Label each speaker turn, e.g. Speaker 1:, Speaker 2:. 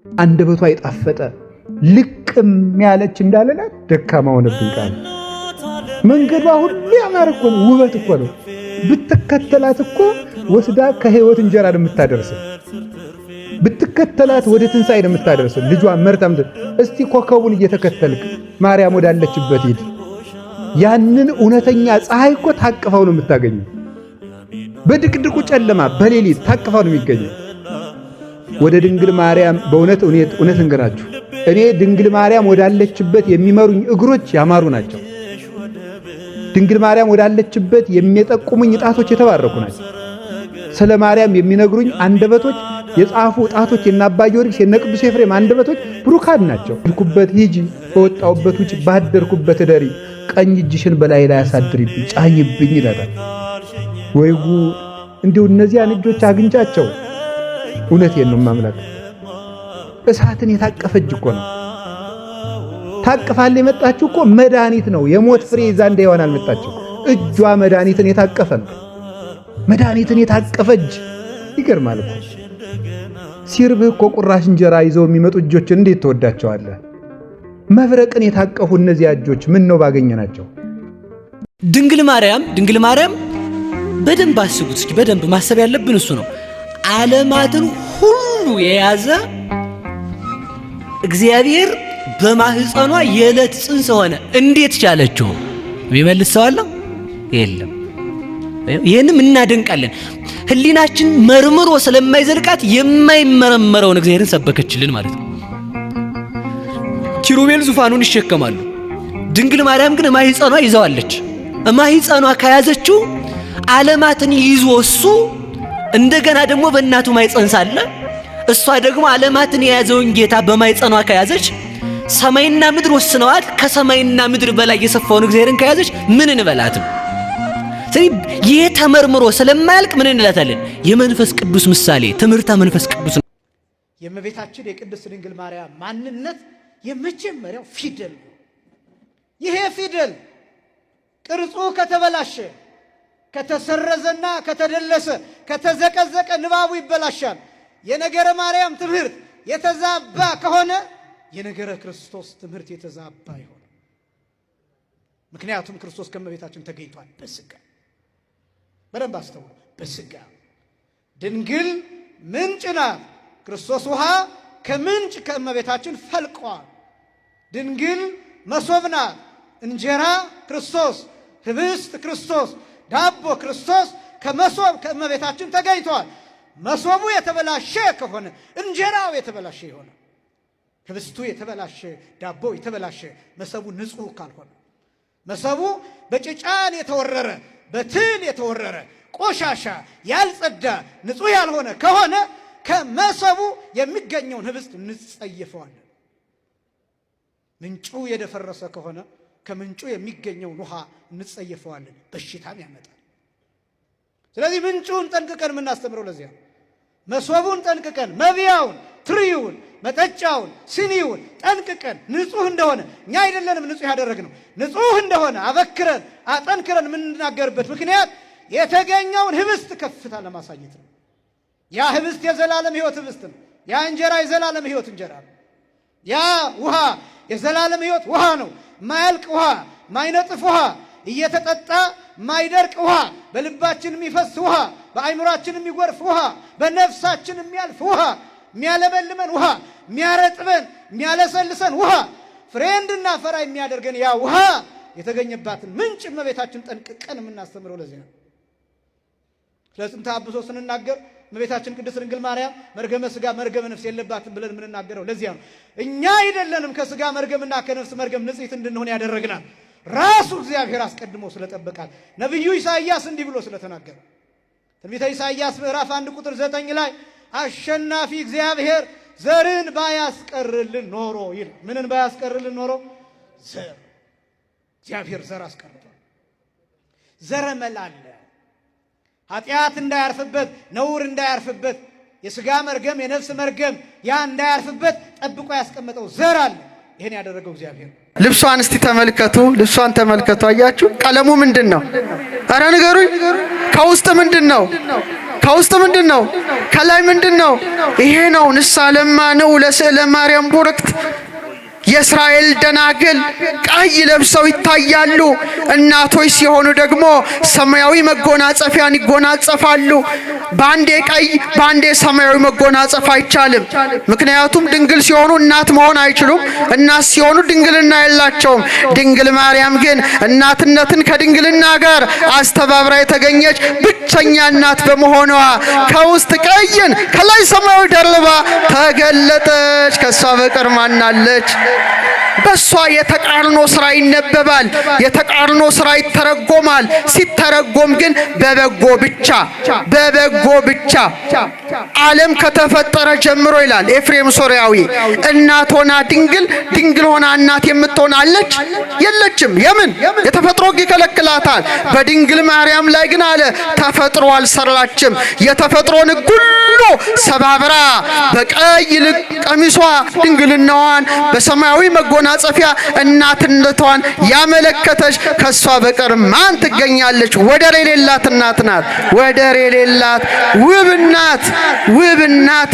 Speaker 1: አንደበቷ የጣፈጠ ልቅም ያለች እንዳለላት ደካማ ሆነብን ቃል መንገዷ ሁሉ ያማረ እኮ ነው፣ ውበት እኮ ነው። ብትከተላት እኮ ወስዳ ከህይወት እንጀራ የምታደርስ ብትከተላት ወደ ትንሣኤ የምታደርስ ልጇ መርታም እስቲ ኮከቡን እየተከተልክ ማርያም ወዳለችበት ሂድ። ያንን እውነተኛ ፀሐይ እኮ ታቅፈው ነው የምታገኘው። በድቅድቁ ጨለማ በሌሊት ታቅፈው ነው የሚገኘው። ወደ ድንግል ማርያም በእውነት እንገራችሁ እኔ ድንግል ማርያም ወዳለችበት የሚመሩኝ እግሮች ያማሩ ናቸው። ድንግል ማርያም ወዳለችበት የሚጠቁሙኝ ጣቶች የተባረኩ ናቸው። ስለ ማርያም የሚነግሩኝ አንደበቶች የጻፉ ጣቶች የነ አባ ጊዮርጊስ የነ ቅዱስ ኤፍሬም አንደበቶች ብሩካን ናቸው። ልኩበት ሂጂ፣ በወጣውበት ውጭ፣ ባደርኩበት እደሪ፣ ቀኝ እጅሽን በላይ ላይ አሳድሪብኝ፣ ጫኝብኝ ይላል። ወይ ጉድ! እንዲሁ እነዚያን እጆች አግኝቻቸው እውነቴን ነው ማምላክ እሳትን የታቀፈ እጅ እኮ ነው። ታቅፋል የመጣችው እኮ መድኃኒት ነው። የሞት ፍሬ ይዛ እንዳይሆን አልመጣችው። እጇ መድኃኒትን የታቀፈ ነው። መድኃኒትን የታቀፈ እጅ ይገርማል እኮ። ሲርብህ እኮ ቁራሽ እንጀራ ይዘው የሚመጡ እጆችን እንዴት ተወዳቸዋለህ? መብረቅን የታቀፉ እነዚያ እጆች ምን ነው ባገኘናቸው።
Speaker 2: ድንግል ማርያም በደንብ አስቡት እስኪ። በደንብ ማሰብ ያለብን እሱ ነው። ዓለማትን ሁሉ የያዘ እግዚአብሔር በማህፀኗ የዕለት ጽንስ ሆነ። እንዴት ቻለችው? የሚመልስ ሰው አለ? የለም። ይህንም እናደንቃለን። ህሊናችን መርምሮ ስለማይዘልቃት የማይመረመረውን እግዚአብሔርን ሰበከችልን ማለት ነው። ኪሩቤል ዙፋኑን ይሸከማሉ። ድንግል ማርያም ግን ማህፀኗ ይዘዋለች። ማህፀኗ ከያዘችው ዓለማትን ይዞ እሱ እንደገና ደግሞ በእናቱ ማህፀን ሳለ እሷ ደግሞ ዓለማትን የያዘውን ጌታ በማህፀኗ ከያዘች ሰማይና ምድር ወስነዋት ከሰማይና ምድር በላይ የሰፋውን እግዚአብሔርን ከያዘች ምን እንበላትም? ስለዚህ ይህ ተመርምሮ ስለማያልቅ ምን እንላታለን? የመንፈስ ቅዱስ ምሳሌ ትምህርተ መንፈስ ቅዱስ ነው።
Speaker 3: የእመቤታችን የቅድስት ድንግል ማርያም ማንነት የመጀመሪያው ፊደል ነው። ይሄ ፊደል ቅርጹ ከተበላሸ ከተሰረዘና ከተደለሰ ከተዘቀዘቀ ንባቡ ይበላሻል። የነገረ ማርያም ትምህርት የተዛባ ከሆነ የነገረ ክርስቶስ ትምህርት የተዛባ ይሆናል። ምክንያቱም ክርስቶስ ከእመቤታችን ተገኝቷል በስጋ። በደንብ አስተውሉ። በስጋ ድንግል ምንጭ ናት። ክርስቶስ ውሃ ከምንጭ ከእመቤታችን ፈልቋል። ድንግል መሶብ ናት። እንጀራ ክርስቶስ፣ ህብስት ክርስቶስ፣ ዳቦ ክርስቶስ ከመሶብ ከእመቤታችን ተገኝቷል። መሶቡ የተበላሸ ከሆነ እንጀራው የተበላሸ ይሆናል። ህብስቱ የተበላሸ፣ ዳቦ የተበላሸ፣ መሰቡ ንጹህ ካልሆነ፣ መሰቡ በጭጫን የተወረረ በትል የተወረረ ቆሻሻ ያልጸዳ ንጹህ ያልሆነ ከሆነ ከመሰቡ የሚገኘውን ህብስት እንጸየፈዋለን። ምንጩ የደፈረሰ ከሆነ ከምንጩ የሚገኘውን ውሃ እንጸየፈዋለን፣ በሽታም ያመጣል። ስለዚህ ምንጩን ጠንቅቀን የምናስተምረው ለዚያ ነው። መሶቡን ጠንቅቀን መብያውን፣ ትሪውን፣ መጠጫውን፣ ሲኒውን ጠንቅቀን ንጹህ እንደሆነ እኛ አይደለንም ንጹህ ያደረግነው፣ ንጹህ እንደሆነ አበክረን አጠንክረን የምንናገርበት ምክንያት የተገኘውን ህብስት ከፍታ ለማሳየት ነው። ያ ህብስት የዘላለም ህይወት ህብስት ነው። ያ እንጀራ የዘላለም ህይወት እንጀራ ነው። ያ ውሃ የዘላለም ህይወት ውሃ ነው። ማያልቅ ውሃ፣ ማይነጥፍ ውሃ፣ እየተጠጣ ማይደርቅ ውሃ፣ በልባችን የሚፈስ ውሃ፣ በአይምሯችን የሚጎርፍ ውሃ፣ በነፍሳችን የሚያልፍ ውሃ፣ የሚያለበልመን ውሃ፣ የሚያረጥበን የሚያለሰልሰን ውሃ፣ ፍሬ እንድናፈራ የሚያደርገን ያ ውሃ የተገኘባትን ምንጭ እመቤታችን ጠንቅቀን የምናስተምረው ለዚህ ነው። ስለጥንተ አብሶ ስንናገር እመቤታችን ቅድስት ድንግል ማርያም መርገመ ሥጋ መርገመ ነፍስ የለባትም ብለን የምንናገረው ለዚያ ነው። እኛ አይደለንም ከሥጋ መርገምና ከነፍስ መርገም ንጽሕት እንድንሆን ያደረግናል። ራሱ እግዚአብሔር አስቀድሞ ስለጠበቃል። ነቢዩ ኢሳይያስ እንዲህ ብሎ ስለተናገረ ትንቢተ ኢሳይያስ ምዕራፍ 1 ቁጥር 9 ላይ አሸናፊ እግዚአብሔር ዘርን ባያስቀርልን ኖሮ ይል። ምንን ባያስቀርልን ኖሮ? ዘር። እግዚአብሔር ዘር አስቀርቷል። ዘረመል አለ። ኃጢአት እንዳያርፍበት፣ ነውር እንዳያርፍበት፣ የሥጋ መርገም የነፍስ መርገም ያ እንዳያርፍበት ጠብቆ ያስቀመጠው ዘር አለ። ይሄን ያደረገው እግዚአብሔር።
Speaker 4: ልብሷን እስቲ ተመልከቱ። ልብሷን ተመልከቱ። አያችሁ? ቀለሙ ምንድን ነው? አረ ንገሩኝ። ከውስጥ ምንድን ነው? ከውስጥ ምንድነው? ከላይ ምንድነው? ይሄ ነው። ንስሐ ለማንው ለስዕለ ማርያም ቡርክት የእስራኤል ደናግል ቀይ ለብሰው ይታያሉ። እናቶች ሲሆኑ ደግሞ ሰማያዊ መጎናጸፊያን ይጎናጸፋሉ። ባንዴ ቀይ ባንዴ ሰማያዊ መጎናጸፍ አይቻልም። ምክንያቱም ድንግል ሲሆኑ እናት መሆን አይችሉም። እናት ሲሆኑ ድንግልና የላቸውም። ድንግል ማርያም ግን እናትነትን ከድንግልና ጋር አስተባብራ የተገኘች ብቸኛ እናት በመሆኗ ከውስጥ ቀይን ከላይ ሰማያዊ ደርባ ተገለጠች። ከሷ በቀር ማናለች? በሷ የተቃርኖ ስራ ይነበባል። የተቃርኖ ስራ ይተረጎማል። ሲተረጎም ግን በበጎ ብቻ ዓለም ከተፈጠረ ጀምሮ ይላል ኤፍሬም ሶርያዊ፣ እናት ሆና ድንግል ሆና እናት የምትሆን አለች? የለችም። የምን የተፈጥሮ ሕግ ይከለክላታል። በድንግል ማርያም ላይ ግን አለ ተፈጥሮ አልሰራችም። የተፈጥሮን ሕግ ሁሉ ሰባብራ በቀይ ቀሚሷ ድንግልናዋን በሰማያዊ መጎናጸፊያ እናትነቷን ያመለከተች ከሷ በቀር ማን ትገኛለች? ወደር የሌላት እናት ናት። ወደር የሌላት ውብ እናት